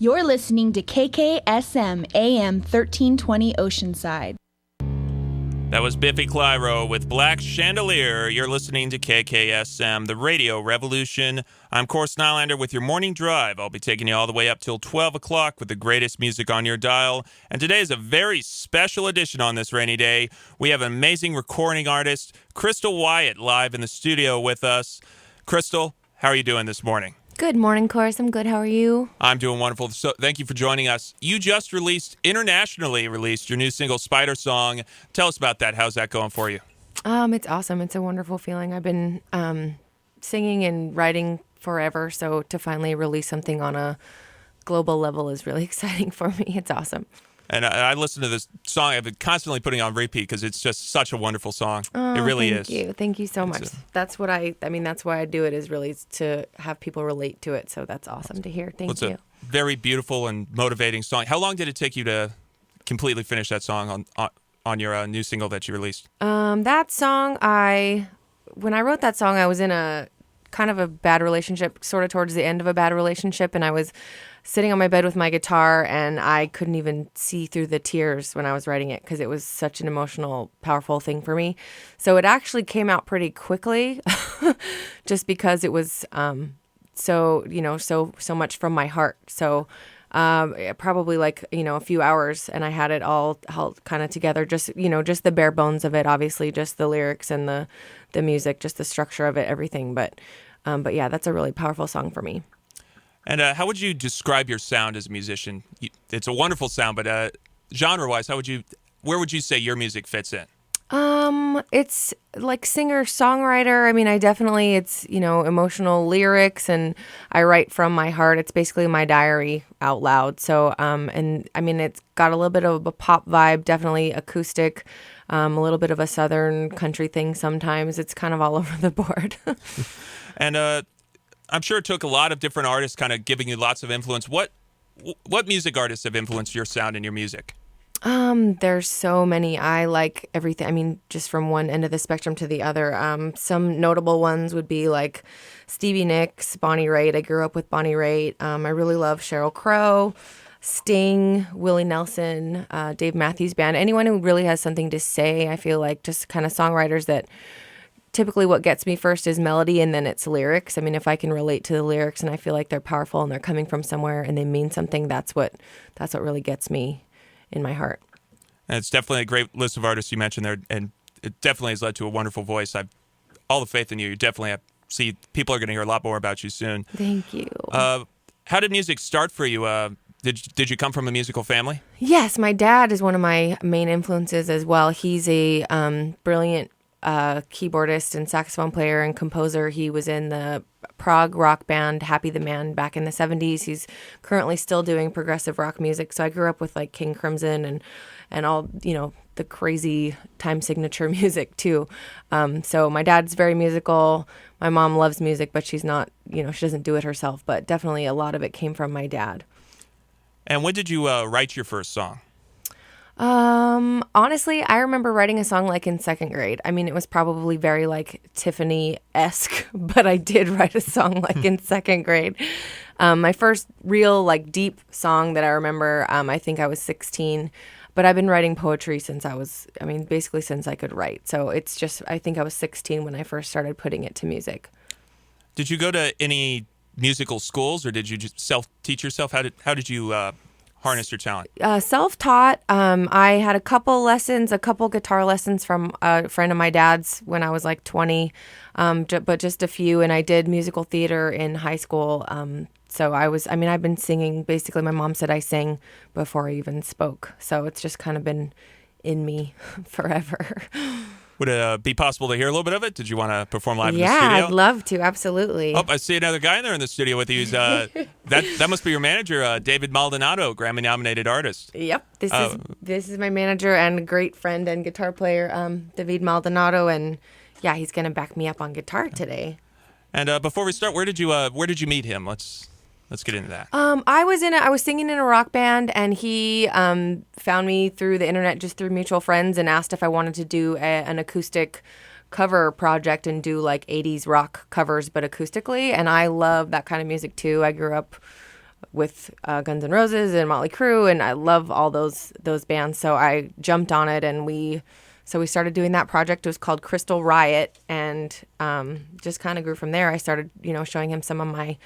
You're listening to KKSM AM 1320 Oceanside. That was Biffy Clyro with Black Chandelier. You're listening to KKSM, the radio revolution. I'm Course Nylander with your morning drive. I'll be taking you all the way up till 12 o'clock with the greatest music on your dial. And today is a very special edition on this rainy day. We have an amazing recording artist, Crystal Wyatt, live in the studio with us. Crystal, how are you doing this morning? Good morning, Course. I'm good. How are you? I'm doing wonderful. So thank you for joining us. You just internationally released your new single, Spider Song. Tell us about that. How's that going for you? It's awesome. It's a wonderful feeling. I've been singing and writing forever, so to finally release something on a global level is really exciting for me. It's awesome. And I listen to this song. I've been constantly putting on repeat because it's just such a wonderful song. Oh, it really is. Thank you. Thank you so much. That's what that's why I do it, is really to have people relate to it. So that's awesome to hear. Thank you. It's a very beautiful and motivating song. How long did it take you to completely finish that song on your new single that you released? That song, when I wrote that song, I was in a kind of a bad relationship, sort of towards the end of a bad relationship, and I was sitting on my bed with my guitar, and I couldn't even see through the tears when I was writing it because it was such an emotional, powerful thing for me. So it actually came out pretty quickly, just because it was so much from my heart. So probably a few hours, and I had it all kind of together. Just the bare bones of it, obviously, just the lyrics and the music, just the structure of it, everything. But yeah, that's a really powerful song for me. And how would you describe your sound as a musician? It's a wonderful sound, but genre-wise, where would you say your music fits in? It's like singer-songwriter. I mean, it's, emotional lyrics, and I write from my heart. It's basically my diary out loud. So, and I mean, it's got a little bit of a pop vibe, definitely acoustic, a little bit of a southern country thing sometimes. It's kind of all over the board. And, I'm sure it took a lot of different artists kind of giving you lots of influence. What music artists have influenced your sound and your music? There's so many. I like everything. I mean, just from one end of the spectrum to the other. Some notable ones would be like Stevie Nicks, Bonnie Raitt. I grew up with Bonnie Raitt. I really love Sheryl Crow, Sting, Willie Nelson, Dave Matthews Band. Anyone who really has something to say. I feel like just kind of songwriters that typically what gets me first is melody, and then it's lyrics. I mean, if I can relate to the lyrics and I feel like they're powerful and they're coming from somewhere and they mean something, that's what really gets me in my heart. And it's definitely a great list of artists you mentioned there, and it definitely has led to a wonderful voice. I've all the faith in you. You definitely see people are going to hear a lot more about you soon. Thank you. How did music start for you? Did you come from a musical family? Yes, my dad is one of my main influences as well. He's a brilliant keyboardist and saxophone player and composer. He was in the prog rock band Happy the Man back in the 70s. He's currently still doing progressive rock music. So I grew up with like King Crimson and all, the crazy time signature music too. So my dad's very musical. My mom loves music, but she's not, she doesn't do it herself. But definitely a lot of it came from my dad. And when did you write your first song? Honestly, I remember writing a song like in second grade. I mean, it was probably very like Tiffany-esque, but I did write a song like in second grade. My first real like deep song that I remember, I think I was 16, but I've been writing poetry since basically since I could write. So it's just, I think I was 16 when I first started putting it to music. Did you go to any musical schools, or did you just self-teach yourself? How did you harness your talent? Self-taught. I had a couple guitar lessons from a friend of my dad's when I was like 20, but just a few. And I did musical theater in high school. So I've been singing. Basically, my mom said I sang before I even spoke. So it's just kind of been in me forever. Would it be possible to hear a little bit of it? Did you want to perform live in the studio? studio? I'd love to. Absolutely. Oh, I see another guy in there in the studio with you. That must be your manager, David Maldonado, Grammy-nominated artist. Yep. This is my manager and great friend and guitar player, David Maldonado, and yeah, he's going to back me up on guitar today. And before we start, where did you meet him? Let's get into that. I was singing in a rock band, and he found me through the internet, just through mutual friends, and asked if I wanted to do an acoustic cover project and do like 80s rock covers, but acoustically. And I love that kind of music too. I grew up with Guns N' Roses and Motley Crue, and I love all those bands. So I jumped on it, and we started doing that project. It was called Crystal Wyatt, and just kind of grew from there. I started, showing him some of my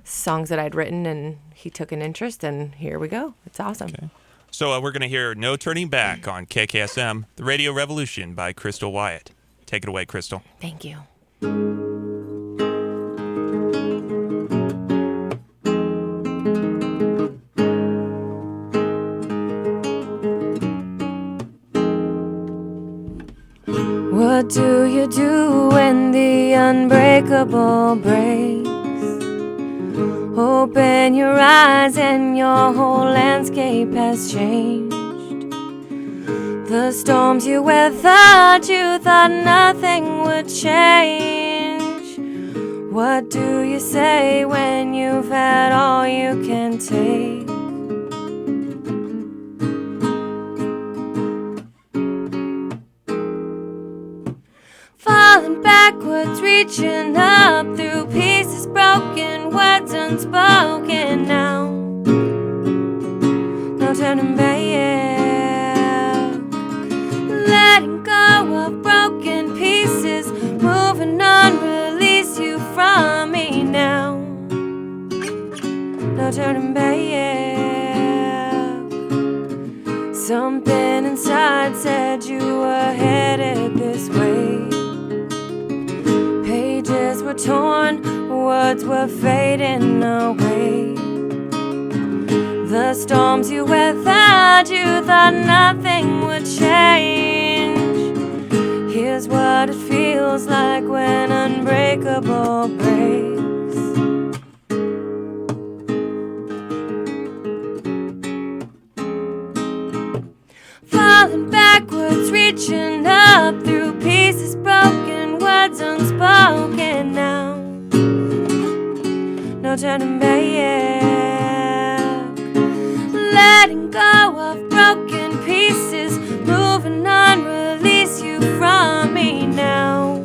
songs that I'd written, and he took an interest, and here we go. It's awesome. Okay. So we're going to hear No Turning Back on KKSM, The Radio Revolution by Crystal Wyatt. Take it away, Crystal. Thank you. What do you do when the unbreakable breaks? Open your eyes and your whole landscape has changed. The storms you weathered, you thought nothing would change. What do you say when you've had all you can take? Falling backwards, reaching up through pieces broken, words unspoken now. No turning back. Letting go of broken pieces, moving on, release you from me now. No turning back. Something inside said you were headed this way. Pages were torn, words were fading away. The storms you weathered, you thought nothing would change. Here's what it feels like when unbreakable breaks. Falling backwards, reaching up through pieces broken, words unspoken now. No turning back. Letting go of broken pieces, moving on, release you from me now.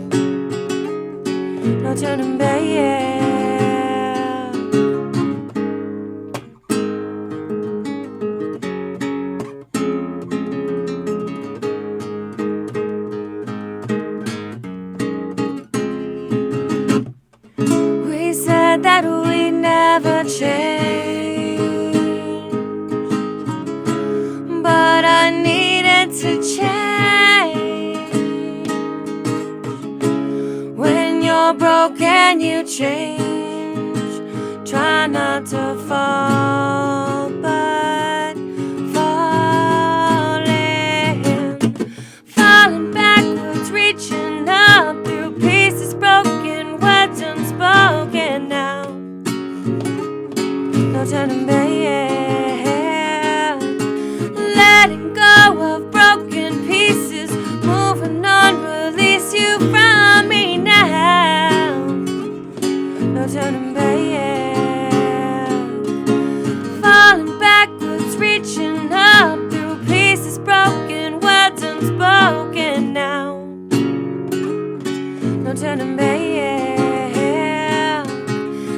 No turning back. We said that we'd never change, but I needed to change. When you're broken, you change. Try not to fall, but falling backwards, reaching up through pieces broken, words unspoken now. No turning back. Letting go of broken pieces, moving on, release you from me now. No turning back. Falling backwards, reaching up through pieces broken, words unspoken now. No turning back.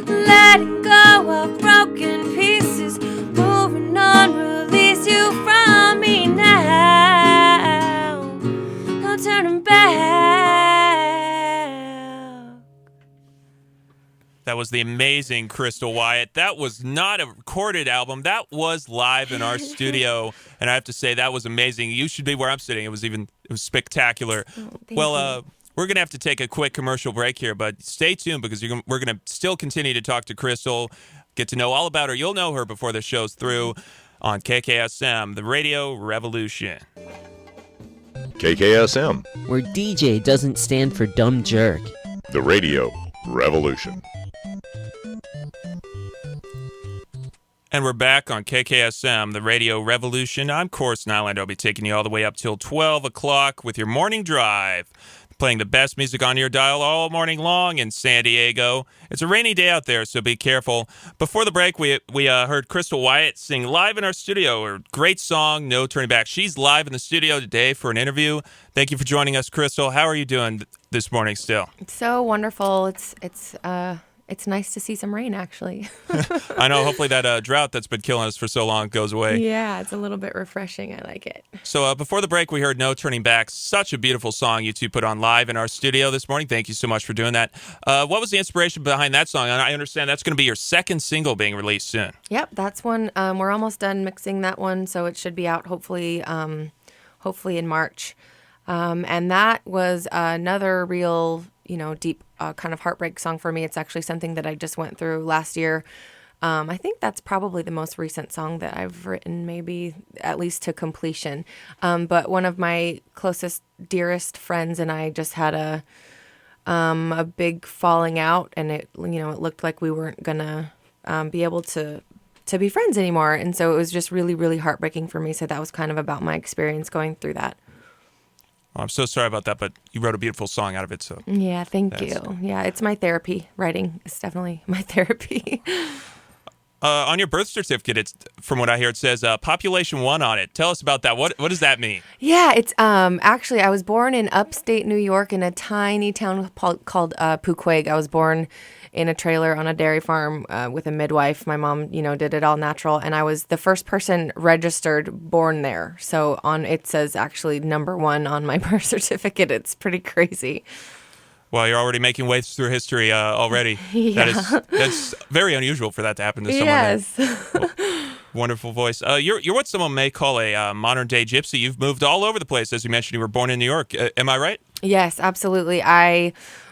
Letting go of broken pieces, moving on, release you from me now. No turning back. That was the amazing Crystal Wyatt. That was not a recorded album. That was live in our studio. And I have to say, that was amazing. You should be where I'm sitting. It was spectacular. We're going to have to take a quick commercial break here, but stay tuned because we're going to still continue to talk to Crystal, get to know all about her. You'll know her before the show's through on KKSM, the Radio Revolution. KKSM, where DJ doesn't stand for dumb jerk. the Radio Revolution. And we're back on KKSM, the Radio Revolution. I'm Course Nylander. I'll be taking you all the way up till 12 o'clock with your morning drive, playing the best music on your dial all morning long in San Diego. It's a rainy day out there, so be careful. Before the break, we heard Crystal Wyatt sing live in our studio. Her great song, No Turning Back. She's live in the studio today for an interview. Thank you for joining us, Crystal. How are you doing this morning still? It's so wonderful. it's nice to see some rain, actually. I know. Hopefully that drought that's been killing us for so long goes away. Yeah, it's a little bit refreshing. I like it. So before the break, we heard No Turning Back. Such a beautiful song you two put on live in our studio this morning. Thank you so much for doing that. What was the inspiration behind that song? And I understand that's going to be your second single being released soon. Yep, that's one. We're almost done mixing that one, so it should be out hopefully in March. And that was another real, deep kind of heartbreak song for me. It's actually something that I just went through last year. I think that's probably the most recent song that I've written, maybe at least to completion. But one of my closest, dearest friends and I just had a big falling out, and it looked like we weren't gonna be able to be friends anymore. And so it was just really, really heartbreaking for me. So that was kind of about my experience going through that. Well, I'm so sorry about that, but you wrote a beautiful song out of it. So yeah, thank you. Yeah, it's my therapy. Writing is definitely my therapy. On your birth certificate, it's from what I hear, it says population 1 on it. Tell us about that. What does that mean? Yeah, it's actually I was born in upstate New York in a tiny town called Pooqueg. I was born in a trailer on a dairy farm with a midwife. My mom, did it all natural, and I was the first person registered born there. So it says actually number 1 on my birth certificate. It's pretty crazy. Well, you're already making waves through history already. Yeah. That's very unusual for that to happen to someone. Yes. Wonderful voice. You're what someone may call a modern day gypsy. You've moved all over the place. As you mentioned, you were born in New York. Am I right? Yes, absolutely.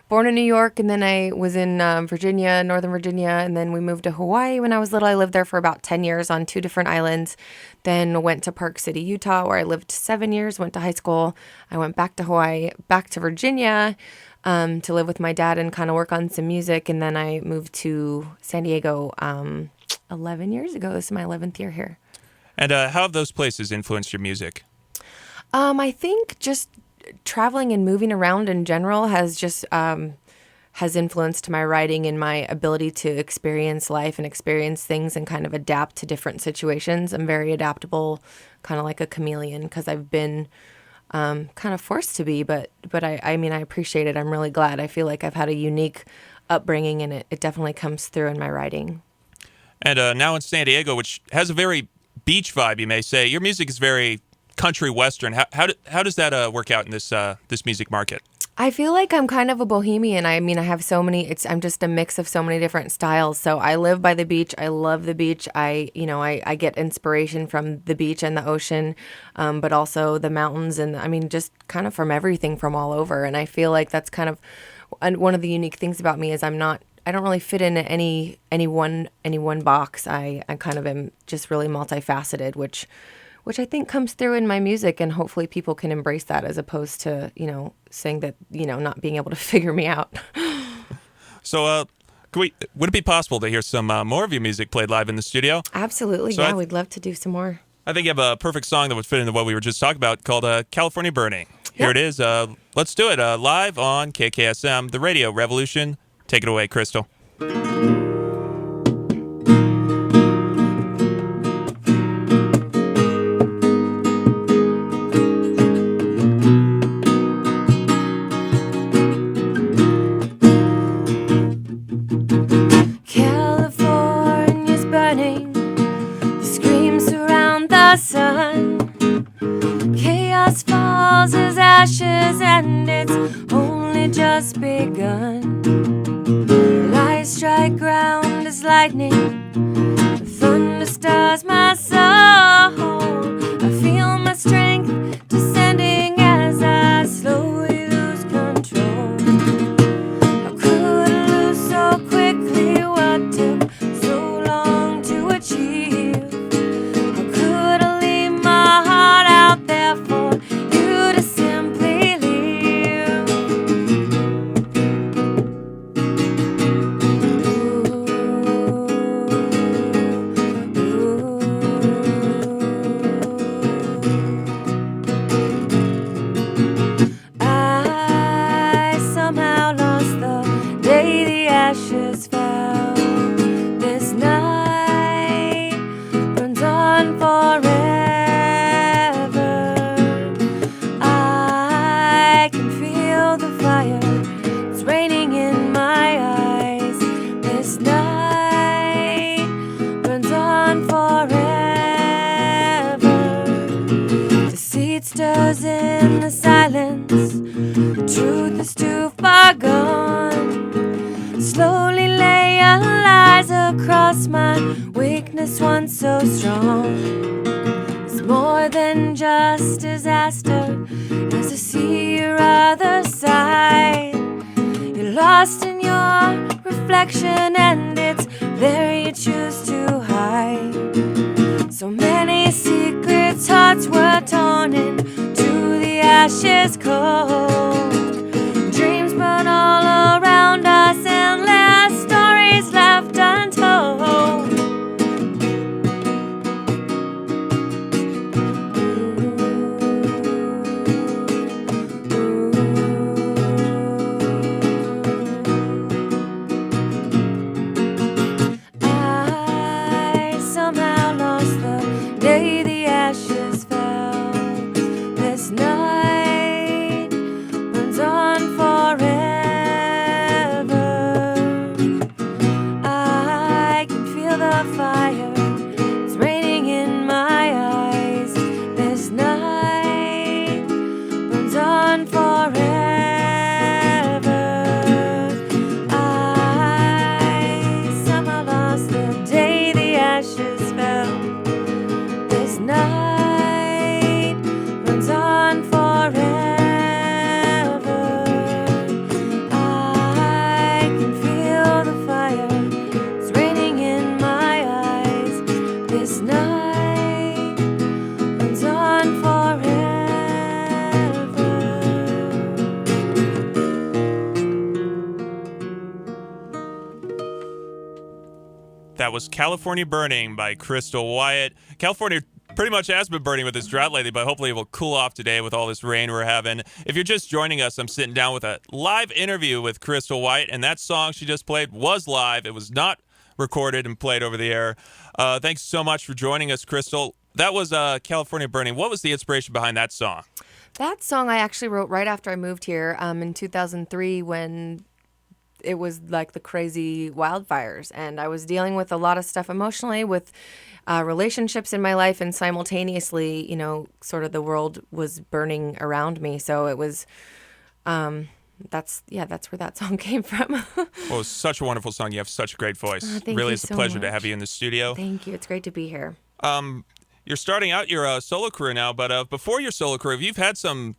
Born in New York, and then I was in Virginia, Northern Virginia, and then we moved to Hawaii when I was little. I lived there for about 10 years on 2 different islands. Then went to Park City, Utah, where I lived 7 years, went to high school. I went back to Hawaii, back to Virginia to live with my dad and kind of work on some music. And then I moved to San Diego 11 years ago. This is my 11th year here. And how have those places influenced your music? I think just traveling and moving around in general has just has influenced my writing and my ability to experience life and experience things and kind of adapt to different situations. I'm very adaptable, kind of like a chameleon, because I've been kind of forced to be, but I mean, I appreciate it. I'm really glad. I feel like I've had a unique upbringing, and it definitely comes through in my writing. And now in San Diego, which has a very beach vibe, you may say, your music is very country western. How does that work out in this music market? I feel like I'm kind of a bohemian. I mean, I have so many. I'm just a mix of so many different styles. So I live by the beach. I love the beach. I get inspiration from the beach and the ocean, but also the mountains, and I mean, just kind of from everything from all over. And I feel like that's kind of one of the unique things about me is I don't really fit in any one box. I kind of am just really multifaceted, which I think comes through in my music, and hopefully people can embrace that as opposed to, saying that, not being able to figure me out. So would it be possible to hear some more of your music played live in the studio? Absolutely. So Yeah, we'd love to do some more. I think you have a perfect song that would fit into what we were just talking about called California Burning. Here Yep. it is. Let's do it live on KKSM, the Radio Revolution. Take it away, Crystal. California's burning, the screams surround the sun. Chaos falls as ashes, and it's only just begun. Lights strike ground as lightning, the thunder stars my soul. I feel my strength descending as I slowly lose control. How could I lose so quickly what took so long to achieve? How could I leave my heart out there for you to simply leave? Ooh, ooh. lost my weakness once so strong. It's more than just disaster as I see your other side. You're lost in your reflection and it's there you choose to hide. So many secrets, hearts were torn into the ashes cold. Dreams burn all around us, endless stories left untold. I somehow lost the day the ashes fell. This night burns on forever. I can feel the fire, it's raining in my eyes. This night burns on forever. I somehow lost the day the ashes fell. This night runs on forever. I can feel the fire, it's raining in my eyes. This night runs on forever. That was California Burning by Crystal Wyatt. California pretty much has been burning with this drought lately, but hopefully it will cool off today with all this rain we're having. If you're just joining us, I'm sitting down with a live interview with Crystal Wyatt, and that song she just played was live. It was not recorded and played over the air. Thanks so much for joining us, Crystal. That was California Burning. What was the inspiration behind that song? That song I actually wrote right after I moved here in 2003 when it was like the crazy wildfires. And I was dealing with a lot of stuff emotionally with relationships in my life. And simultaneously, you know, sort of the world was burning around me. So it was, that's where that song came from. Well, it's such a wonderful song. You have such a great voice. Thank Really, you it's a so pleasure to much. have you in the studio. Thank you. It's great to be here. You're starting out your solo career now, but before your solo career, you've had some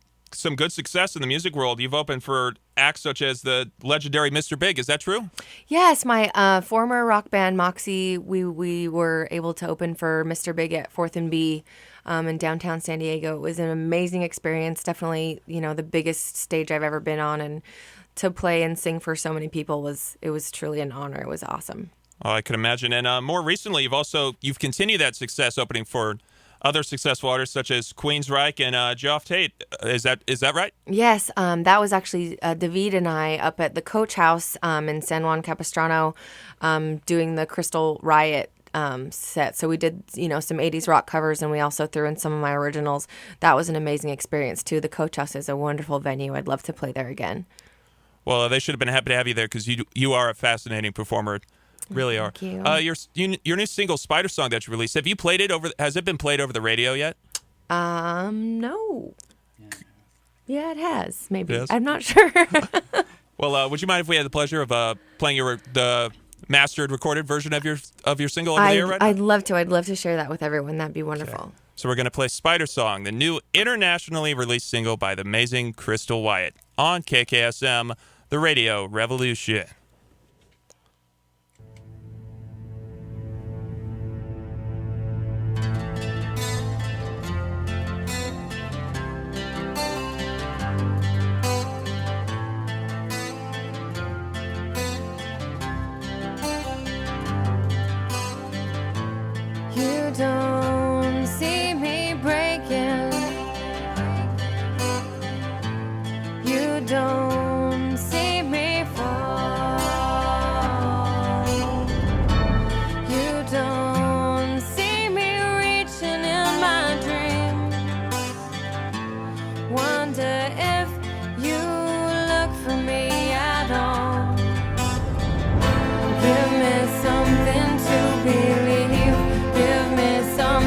good success in the music world. You've opened for acts such as the legendary Mr. Big. Is that true? Yes, my former rock band Moxie, we were able to open for Mr. Big at 4th and B in downtown San Diego. It was an amazing experience. Definitely, you know, the biggest stage I've ever been on, and to play and sing for so many people was truly an honor. It was awesome. Oh, I can imagine. And more recently, you've continued that success opening for other successful artists such as Queensryche and Geoff Tate. Is that right? Yes, that was actually David and I up at the Coach House in San Juan Capistrano doing the Crystal Wyatt set. So we did, you know, some 80s rock covers, and we also threw in some of my originals. That was an amazing experience, too. The Coach House is a wonderful venue. I'd love to play there again. Well, they should have been happy to have you there because you are a fascinating performer. Really are. Thank you. Your new single, Spider Song, that you released, have you played it has it been played over the radio yet? No. Yeah, it has. Maybe. It has? I'm not sure. Well, would you mind if we had the pleasure of playing the mastered, recorded version of your single over the air right now? I'd love to. I'd love to share that with everyone. That'd be wonderful. Okay. So we're going to play Spider Song, the new internationally released single by the amazing Crystal Wyatt on KKSM, the Radio Revolution. You don't see me breaking. You don't see me fall. You don't see me reaching in my dream. Wonder if you look for me at all. Give me something to believe. Give me something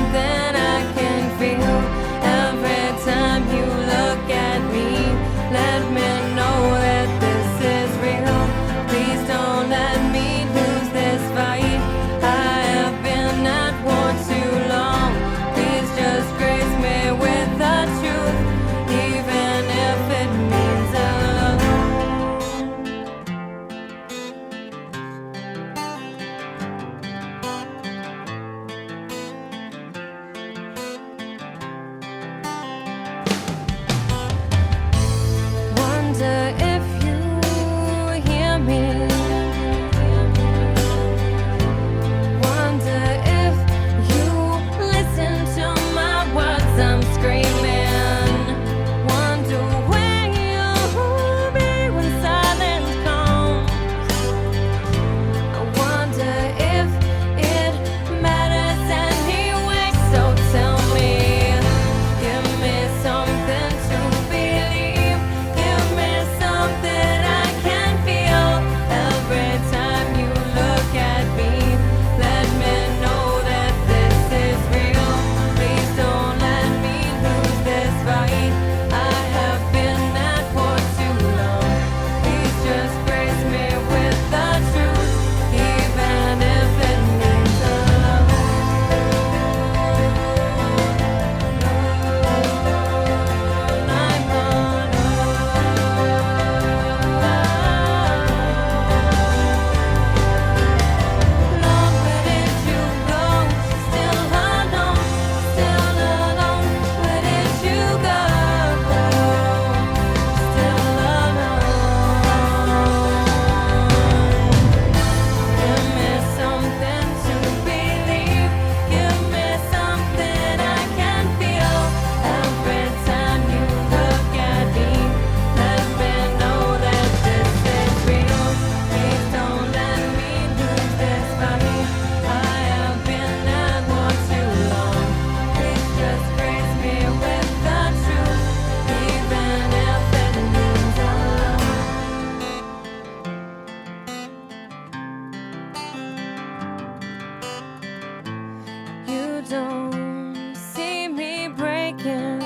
don't see me breaking.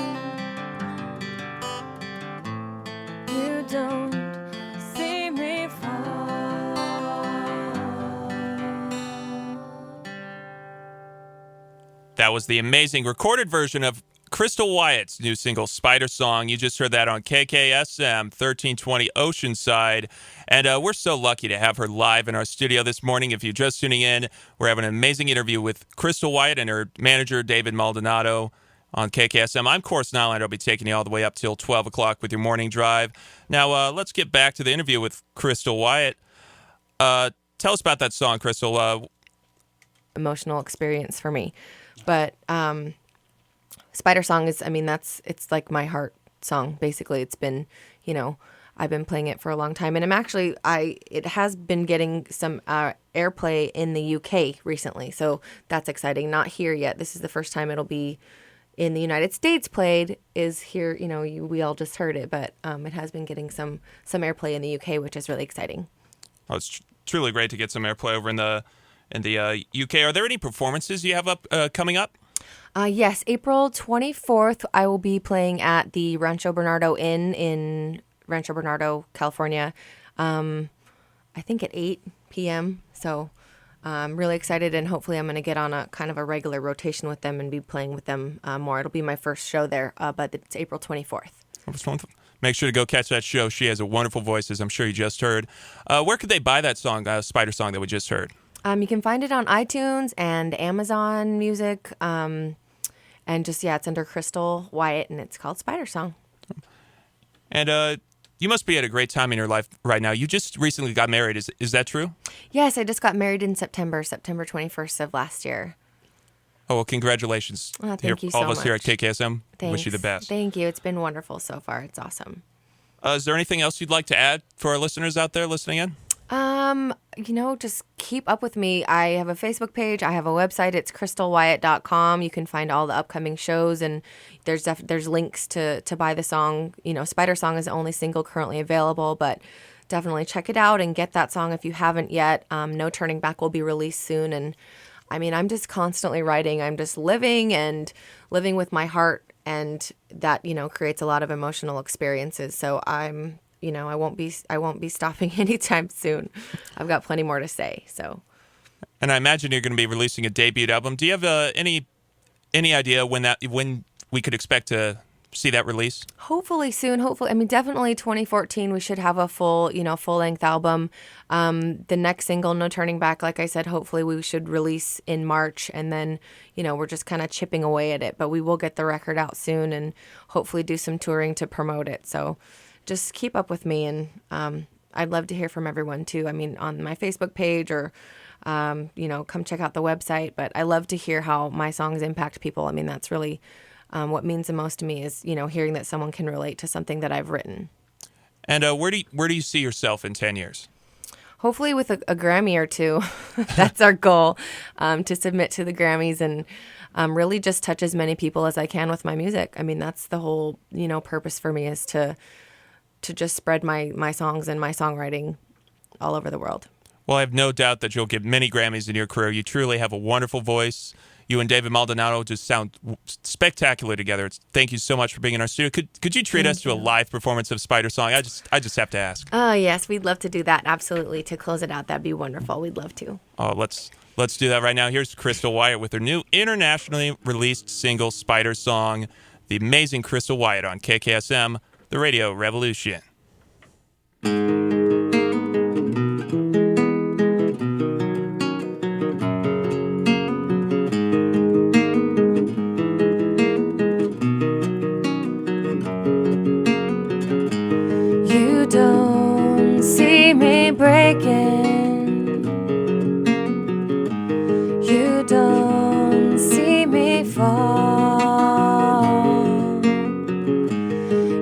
You don't see me fall. That was the amazing recorded version of Crystal Wyatt's new single, Spider Song. You just heard that on KKSM 1320 Oceanside. And we're so lucky to have her live in our studio this morning. If you're just tuning in, we're having an amazing interview with Crystal Wyatt and her manager, David Maldonado, on KKSM. I'm Course Nylander. I'll be taking you all the way up till 12 o'clock with your morning drive. Now, let's get back to the interview with Crystal Wyatt. Tell us about that song, Crystal. Emotional experience for me. But Spider Song is, it's like my heart song, basically. It's been, I've been playing it for a long time. And it has been getting some airplay in the UK recently. So that's exciting. Not here yet. This is the first time it'll be in the United States played is here. We all just heard it, but it has been getting some airplay in the UK, which is really exciting. Oh, it's truly great to get some airplay over in the UK. Are there any performances you have coming up? Yes, April 24th, I will be playing at the Rancho Bernardo Inn in Rancho Bernardo, California, I think at 8 p.m. So I'm really excited, and hopefully I'm going to get on a kind of a regular rotation with them and be playing with them more. It'll be my first show there, but it's April 24th. Make sure to go catch that show. She has a wonderful voice, as I'm sure you just heard. Where could they buy that song, Spider Song, that we just heard? You can find it on iTunes and Amazon Music. And just, it's under Crystal Wyatt, and it's called Spider Song. And you must be at a great time in your life right now. You just recently got married. Is that true? Yes, I just got married in September 21st of last year. Oh, well, congratulations. Thank you so much. All of us here at KKSM Thanks. wish you the best. Thank you. It's been wonderful so far. It's awesome. Is there anything else you'd like to add for our listeners out there listening in? Just keep up with me. I have a Facebook page. I have a website. It's crystalwyatt.com. You can find all the upcoming shows, and there's links to buy the song. Spider Song is the only single currently available, but definitely check it out and get that song if you haven't yet. No Turning Back will be released soon, and I'm just constantly writing. I'm just living with my heart, and that, creates a lot of emotional experiences. So I won't be stopping anytime soon. I've got plenty more to say. So, and I imagine you're going to be releasing a debut album. Do you have any idea when we could expect to see that release? Hopefully soon. Definitely 2014. We should have a full length album. The next single, No Turning Back, like I said, hopefully we should release in March, and then we're just kind of chipping away at it. But we will get the record out soon, and hopefully do some touring to promote it. So. Just keep up with me, and I'd love to hear from everyone too. On my Facebook page, or come check out the website. But I love to hear how my songs impact people. That's really what means the most to me is hearing that someone can relate to something that I've written. And where do you see yourself in 10 years? Hopefully with a Grammy or two. That's our goal, to submit to the Grammys and really just touch as many people as I can with my music. That's the whole purpose for me, is to just spread my songs and my songwriting all over the world. Well, I have no doubt that you'll get many Grammys in your career. You truly have a wonderful voice. You and David Maldonado just sound spectacular together. Thank you so much for being in our studio. Could you treat us to a live performance of Spider Song? I just have to ask. Oh, yes, we'd love to do that. Absolutely. To close it out, that'd be wonderful. We'd love to. Oh, let's do that right now. Here's Crystal Wyatt with her new internationally released single, Spider Song. The amazing Crystal Wyatt on KKSM, the Radio Revolution. You don't see me breaking. You don't see me fall.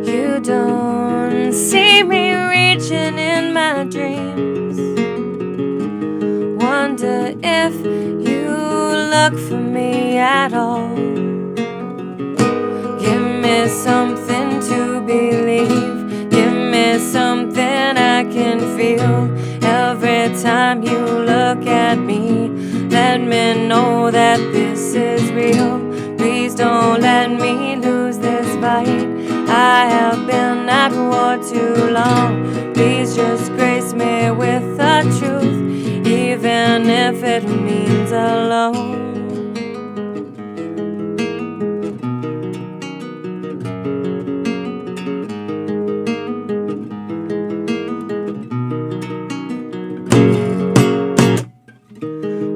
You don't see me reaching in my dreams. Wonder if you look for me at all. Give me something to believe. Give me something I can feel. Every time you look at me, let me know that this this is real. Please don't let me lose this fight. I have been at war too long. Please just grace me with the truth, even if it means alone.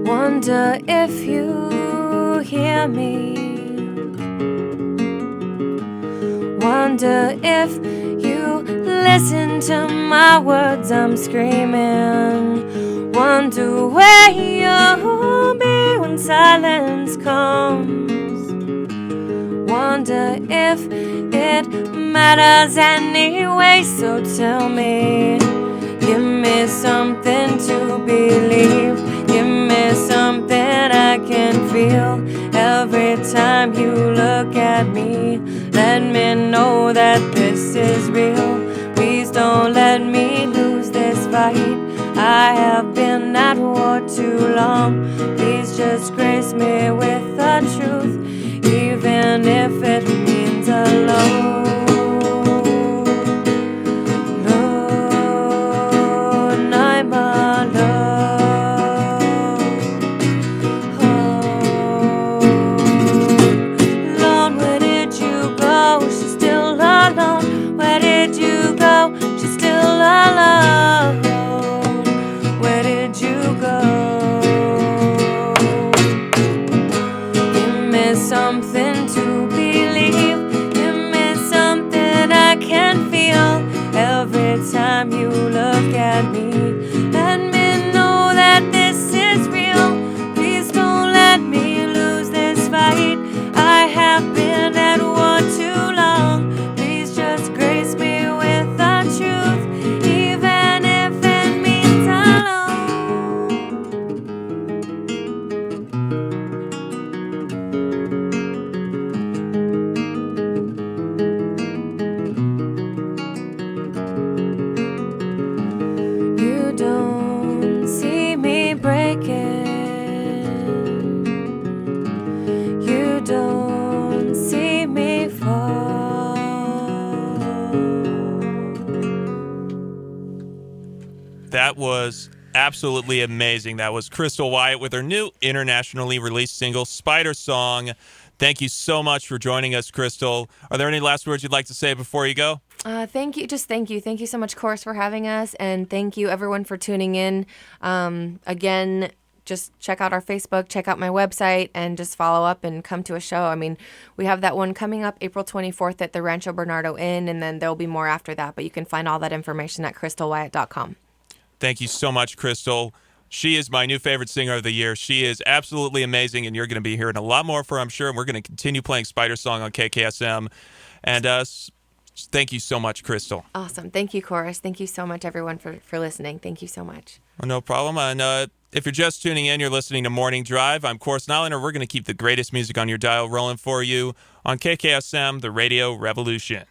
Wonder if you hear me. Wonder if you listen to my words I'm screaming. Wonder where you'll be when silence comes. Wonder if it matters anyway, so tell me. Give me something to believe. Give me something I can feel. Every time you look at me, let me know that this is real. Please don't let me lose this fight. I have been at war too long. Please just grace me with the truth, even if it means alone. Something to believe. Give me something I can feel. Every time you look at me, let me know that this is real. Please don't let me lose this fight. I have been at war too long. Please just grace me with the truth, even if it means alone. You don't see me breaking. You don't see me fall. That was absolutely amazing. That was Crystal Wyatt with her new internationally released single, Spider Song. Thank you so much for joining us, Crystal. Are there any last words you'd like to say before you go? Thank you. Just thank you. Thank you so much, Chorus, for having us. And thank you, everyone, for tuning in. Again, just check out our Facebook, check out my website, and just follow up and come to a show. I mean, we have that one coming up April 24th at the Rancho Bernardo Inn, and then there'll be more after that. But you can find all that information at crystalwyatt.com. Thank you so much, Crystal. She is my new favorite singer of the year. She is absolutely amazing, and you're going to be hearing a lot more from her, I'm sure. And we're going to continue playing Spider Song on KKSM. And thank you so much, Crystal. Awesome. Thank you, Chorus. Thank you so much, everyone, for listening. Thank you so much. Well, no problem. And if you're just tuning in, you're listening to Morning Drive. I'm Course Nylander. We're going to keep the greatest music on your dial rolling for you on KKSM, the Radio Revolution.